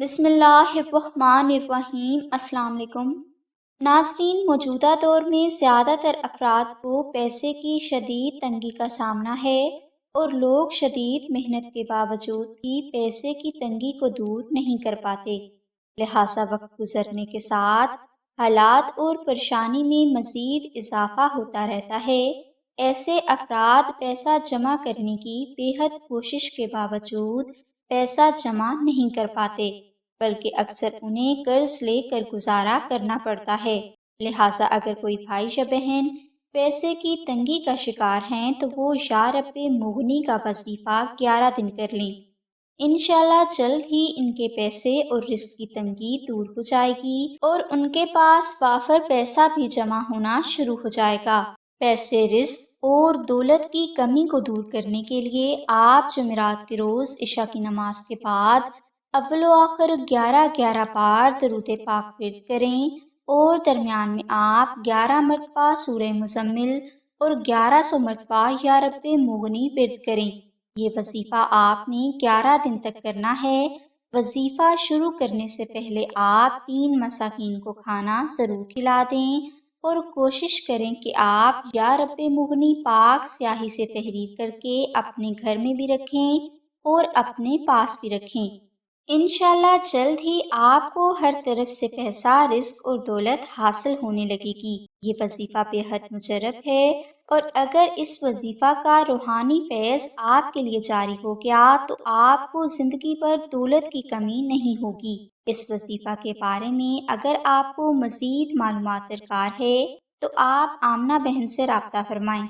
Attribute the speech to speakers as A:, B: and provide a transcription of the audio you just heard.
A: بسم اللہ الرحمن الرحیم۔ السلام علیکم ناظرین، موجودہ دور میں زیادہ تر افراد کو پیسے کی شدید تنگی کا سامنا ہے اور لوگ شدید محنت کے باوجود بھی پیسے کی تنگی کو دور نہیں کر پاتے۔ لہٰذا وقت گزرنے کے ساتھ حالات اور پریشانی میں مزید اضافہ ہوتا رہتا ہے۔ ایسے افراد پیسہ جمع کرنے کی بے حد کوشش کے باوجود پیسہ جمع نہیں کر پاتے، بلکہ اکثر انہیں قرض لے کر گزارا کرنا پڑتا ہے۔ لہٰذا اگر کوئی بھائی یا بہن پیسے کی تنگی کا شکار ہیں تو وہ یا رب مغنی کا وظیفہ 11 دن کر لیں۔ انشاءاللہ جلد ہی ان کے پیسے اور رزق کی تنگی دور ہو جائے گی اور ان کے پاس وافر پیسہ بھی جمع ہونا شروع ہو جائے گا۔ پیسے، رزق اور دولت کی کمی کو دور کرنے کے لیے آپ جمعرات کے روز عشاء کی نماز کے بعد اول و آخر 11 بار درود پاک ورد کریں اور درمیان میں آپ 11 مرتبہ سورہ مزمل اور 1100 مرتبہ یا رب مغنی ورد کریں۔ یہ وظیفہ آپ نے 11 دن تک کرنا ہے۔ وظیفہ شروع کرنے سے پہلے آپ 3 مساکین کو کھانا ضرور کھلا دیں اور کوشش کریں کہ آپ یا رب مغنی پاک سیاہی سے تحریر کر کے اپنے گھر میں بھی رکھیں اور اپنے پاس بھی رکھیں۔ انشاءاللہ جلد ہی آپ کو ہر طرف سے پیسہ، رزق اور دولت حاصل ہونے لگے گی۔ یہ وظیفہ بے حد مجرب ہے اور اگر اس وظیفہ کا روحانی فیض آپ کے لیے جاری ہو گیا تو آپ کو زندگی بھر دولت کی کمی نہیں ہوگی۔ اس وظیفہ کے بارے میں اگر آپ کو مزید معلومات درکار ہے تو آپ آمنہ بہن سے رابطہ فرمائیں۔